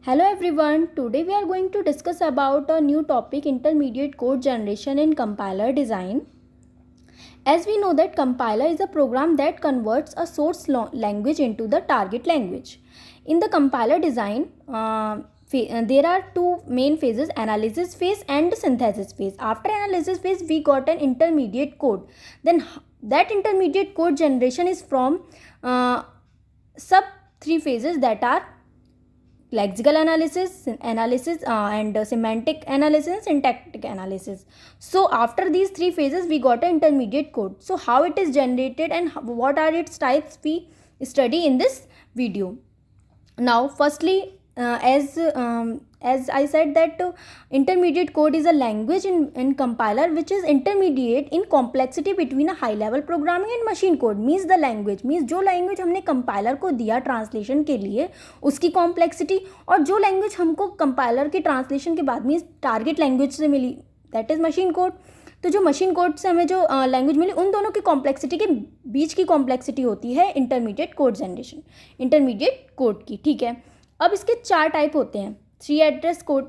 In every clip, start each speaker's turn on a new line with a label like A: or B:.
A: Hello everyone, today we are going to discuss about a new topic, intermediate code generation in compiler design. As we know that compiler is a program that converts a source language into the target language. In the compiler design, there are two main phases, analysis phase and synthesis phase. After analysis phase, we got an intermediate code. Then that intermediate code generation is from sub three phases, that are lexical analysis and semantic analysis and syntactic analysis. So after these three phases we got an intermediate code. So how it is generated and what are its types we study in this video. Now firstly, as I said that intermediate code is a language in compiler which is intermediate in complexity between a high level programming and machine code. Means the language, means जो language हमने compiler को दिया translation के लिए उसकी complexity, और जो language हमको कंपाइलर की ट्रांसलेशन के बाद मीन्स टारगेट लैंग्वेज से मिली, दैट इज़ मशीन कोड. तो जो मशीन कोड से हमें जो लैंग्वेज मिली उन दोनों की कॉम्प्लेक्सिटी के बीच की कॉम्प्लेक्सिटी होती है intermediate code generation, intermediate code की. ठीक है, अब इसके चार टाइप होते हैं. Three address code,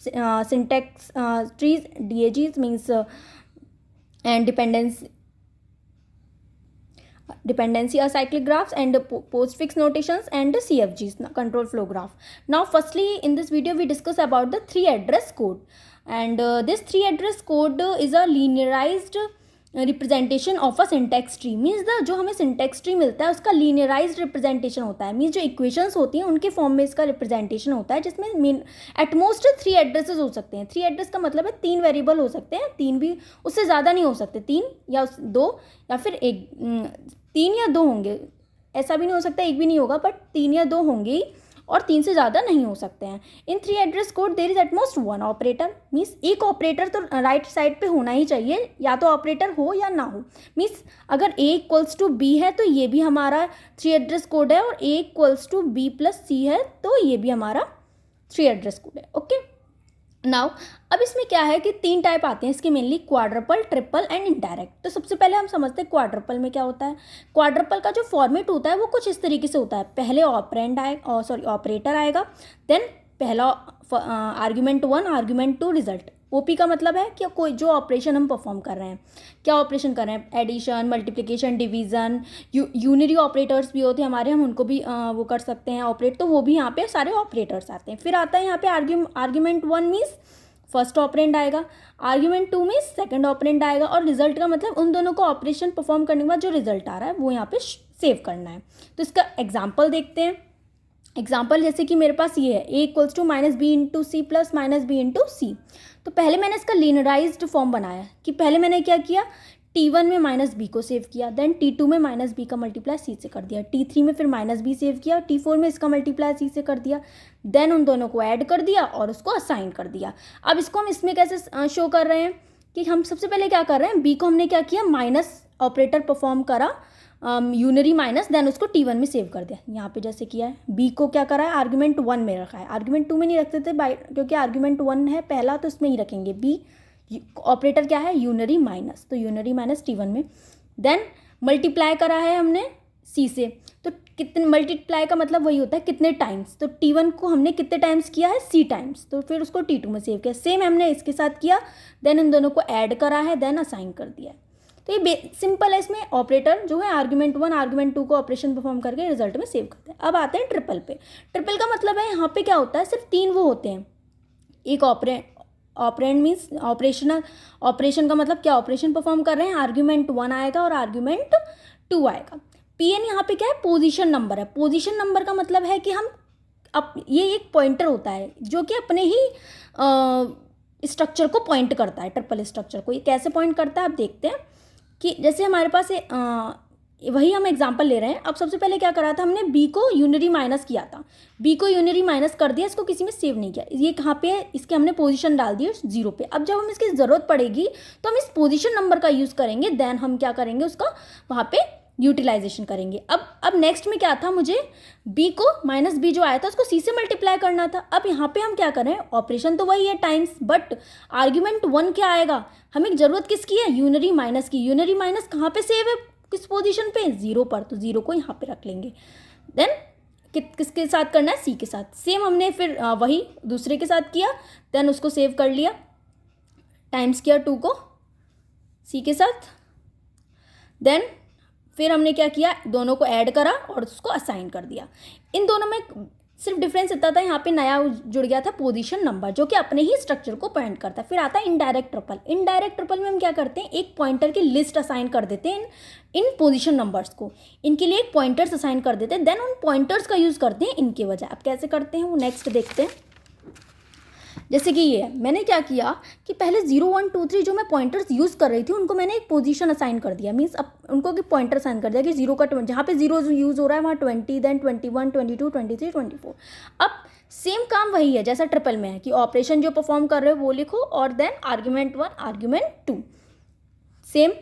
A: syntax trees, DAGs means and dependency acyclic graphs and postfix notations and CFGs, control flow graph. Now firstly in this video we discuss about the three address code, and this three address code is a linearized representation of a syntax tree. Means the जो हमें syntax tree मिलता है उसका लीनियराइज्ड representation होता है. Means जो equations होती हैं उनके फॉर्म में इसका रिप्रेजेंटेशन होता है, जिसमें मेन एटमोस्ट थ्री एड्रेसेस हो सकते हैं. थ्री एड्रेस का मतलब है तीन वेरिएबल हो सकते हैं, तीन भी, उससे ज़्यादा नहीं हो सकते, तीन या दो या फिर एक, तीन या दो होंगे. ऐसा भी नहीं हो सकता एक भी नहीं होगा, बट तीन या दो होंगे ही, और तीन से ज़्यादा नहीं हो सकते हैं. In three address code there is at most one operator. Means एक ऑपरेटर तो राइट साइड पे होना ही चाहिए, या तो ऑपरेटर हो या ना हो. मीन्स अगर A इक्वल्स टू B है तो ये भी हमारा थ्री एड्रेस कोड है, और A equals to B plus C है तो ये भी हमारा थ्री एड्रेस कोड है. ओके, नाउ अब इसमें क्या है कि तीन टाइप आते हैं इसके mainly, quadruple, triple and indirect. तो सबसे पहले हम समझते हैं क्वाड्रपल में क्या होता है. क्वाड्रपल का जो फॉर्मेट होता है वो कुछ इस तरीके से होता है. पहले ऑपरेटर आएगा, देन पहला आर्ग्यूमेंट 1, आर्ग्यूमेंट 2, रिजल्ट. OP का मतलब है कि कोई जो ऑपरेशन हम परफॉर्म कर रहे हैं, क्या ऑपरेशन कर रहे हैं, addition, multiplication, division, unary operators भी होते हैं हमारे, हम उनको भी वो कर सकते हैं ऑपरेट, तो वो भी यहाँ पे सारे ऑपरेटर्स आते हैं. फिर आता है यहाँ पे आर्ग्यूमेंट 1 मीन्स फर्स्ट ऑपरेंड आएगा, आर्ग्यूमेंट 2 मीन्स सेकंड ऑपरेंड आएगा, और रिजल्ट का मतलब उन दोनों को ऑपरेशन परफॉर्म करने के बाद जो रिजल्ट आ रहा है वो यहाँ पे सेव करना है. तो इसका एग्जाम्पल देखते हैं. एग्जाम्पल जैसे कि मेरे पास ये है, A equals to -B into C plus -B into C. तो पहले मैंने इसका लीनराइज्ड फॉर्म बनाया कि पहले मैंने क्या किया, T1 में -B को सेव किया, देन T2 में -B का मल्टीप्लाई C से कर दिया, T3 में फिर -B सेव किया, T4 में इसका मल्टीप्लाई C से कर दिया, देन उन दोनों को ऐड कर दिया और उसको असाइन कर दिया. अब इसको हम इसमें कैसे शो कर रहे हैं कि हम सबसे पहले क्या कर रहे हैं, B को हमने क्या किया, माइनस ऑपरेटर परफॉर्म करा, यूनरी माइनस, देन उसको T1 में सेव कर दिया. यहाँ पे जैसे किया है, B को क्या करा है, आर्ग्यूमेंट 1 में रखा है, आर्ग्यूमेंट 2 में नहीं रखते थे क्योंकि आर्ग्यूमेंट 1 है पहला, तो इसमें ही रखेंगे. B ऑपरेटर क्या है, यूनरी माइनस, तो यूनरी माइनस T1 में. देन मल्टीप्लाई करा है हमने C से, तो कितने मल्टीप्लाई का मतलब वही होता है कितने टाइम्स, तो T1 को हमने कितने टाइम्स किया है, C टाइम्स, तो फिर उसको T2 में सेव किया. सेम हमने इसके साथ किया, देन इन दोनों को ऐड करा है, देन असाइन कर दिया. तो ये सिंपल है. इसमें ऑपरेटर जो है आर्ग्यूमेंट 1, आर्ग्यूमेंट 2 को ऑपरेशन परफॉर्म करके रिजल्ट में सेव करते हैं. अब आते हैं ट्रिपल पे. ट्रिपल का मतलब है यहाँ पे क्या होता है, सिर्फ तीन वो होते हैं. एक ऑपरेंड मीन्स ऑपरेशन का मतलब क्या, ऑपरेशन परफॉर्म कर रहे हैं, आर्ग्यूमेंट 1 आएगा और आर्ग्यूमेंट 2 आएगा. PN यहाँ पे क्या है, पोजीशन नंबर है. पोजीशन नंबर का मतलब है कि ये एक पॉइंटर होता है जो कि अपने ही स्ट्रक्चर को पॉइंट करता है. ट्रिपल स्ट्रक्चर को ये कैसे पॉइंट करता है आप देखते हैं कि जैसे हमारे पास वही हम एग्जांपल ले रहे हैं. अब सबसे पहले क्या करा था हमने, B को यूनरी माइनस किया था, B को यूनरी माइनस कर दिया, इसको किसी में सेव नहीं किया, ये कहाँ पे है, इसके हमने पोजीशन डाल दी 0 पे. अब जब हम इसकी ज़रूरत पड़ेगी तो हम इस पोजीशन नंबर का यूज़ करेंगे, देन हम क्या करेंगे, उसका वहाँ पे यूटिलाइजेशन करेंगे. अब नेक्स्ट में क्या था, मुझे B को -B जो आया था उसको C से मल्टीप्लाई करना था. अब यहाँ पे हम क्या करें, ऑपरेशन तो वही है टाइम्स, बट आर्ग्यूमेंट 1 क्या आएगा, हमें ज़रूरत किसकी है, यूनरी माइनस की. यूनरी माइनस कहाँ पे सेव है, किस पोजीशन पे, 0 पर, तो 0 को यहाँ पे रख लेंगे. देन किसके साथ करना है, सी के साथ। सेम हमने फिर वही दूसरे के साथ किया, देन उसको सेव कर लिया, टाइम्स किया 2 को सी के साथ। देन फिर हमने क्या किया, दोनों को ऐड करा और उसको असाइन कर दिया। इन दोनों में सिर्फ डिफरेंस इतना था, यहाँ पे नया जुड़ गया था पोजीशन नंबर, जो कि अपने ही स्ट्रक्चर को पॉइंट करता है। फिर आता है इनडायरेक्ट ट्रिपल। इनडायरेक्ट ट्रिपल में हम क्या करते हैं, एक पॉइंटर की लिस्ट असाइन कर देते हैं इन पोजीशन नंबर्स को, इनके लिए एक पॉइंटर्स असाइन कर देते हैं, देन उन पॉइंटर्स का यूज़ करते हैं इनके बजाय। अब कैसे करते हैं वो नेक्स्ट देखते हैं। जैसे कि ये है, मैंने क्या किया कि पहले 0 1 2 3 जो मैं पॉइंटर्स यूज़ कर रही थी उनको मैंने एक पोजीशन असाइन कर दिया, मीन्स अब उनको कि पॉइंटर असाइन कर दिया कि 0 का जहाँ पे 0 यूज़ हो रहा है वहाँ 20, देन 21 22 23 24। अब सेम काम वही है जैसा ट्रिपल में है कि ऑपरेशन जो परफॉर्म कर रहे हो वो लिखो और then argument 1 argument 2। Same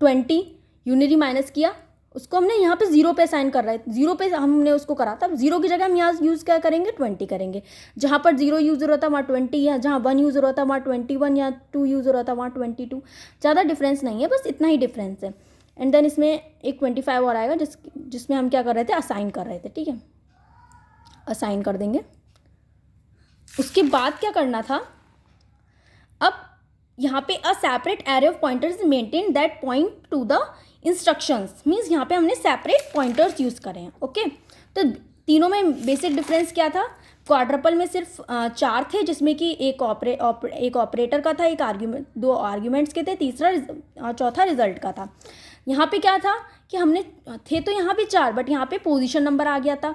A: 20 unity minus किया, उसको हमने यहाँ पे 0 पे असाइन कर रहे हैं, 0 पे हमने उसको करा था। अब 0 की जगह हम यहाँ यूज़ क्या करेंगे, 20 करेंगे। जहाँ पर 0 यूज़ हो रहा था वहाँ 20, या जहाँ 1 यूज़ हो रहा था वहाँ 21, या 2 यूज़ हो रहा था वहाँ 22। ज़्यादा डिफरेंस नहीं है, बस इतना ही डिफरेंस है। एंड देन इसमें एक 25 और आएगा जिसमें हम क्या कर रहे थे, असाइन कर रहे थे, ठीक है, असाइन कर देंगे। उसके बाद क्या करना था, अब यहाँ पे a separate array of pointers maintain that point two the instructions, means यहाँ पे हमने सेपरेट पॉइंटर्स यूज़ करे हैं। ओके, तो तीनों में बेसिक डिफरेंस क्या था, क्वाड्रपल में सिर्फ 4 थे, जिसमें कि एक ऑपरेटर का था, एक आर्ग्यूमेंट, 2 आर्ग्यूमेंट्स के थे, चौथा रिजल्ट का था। यहाँ पे क्या था कि हमने थे तो यहाँ भी 4, बट यहाँ पे पोजीशन नंबर आ गया था।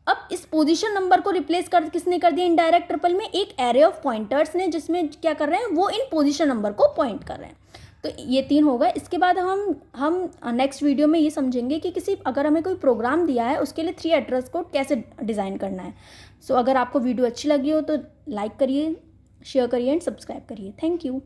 A: अब इस पोजीशन नंबर को रिप्लेस किसने कर दिया, इनडायरेक्ट ट्रिपल में एक एरे ऑफ पॉइंटर्स ने, जिसमें क्या कर रहे हैं वो इन पोजीशन नंबर को पॉइंट कर रहे हैं। तो ये 3 हो गए। इसके बाद हम नेक्स्ट वीडियो में ये समझेंगे कि अगर हमें कोई प्रोग्राम दिया है उसके लिए 3 एड्रेस कोड कैसे डिज़ाइन करना है। सो अगर आपको वीडियो अच्छी लगी हो तो लाइक करिए, शेयर करिए एंड सब्सक्राइब करिए। Thank you.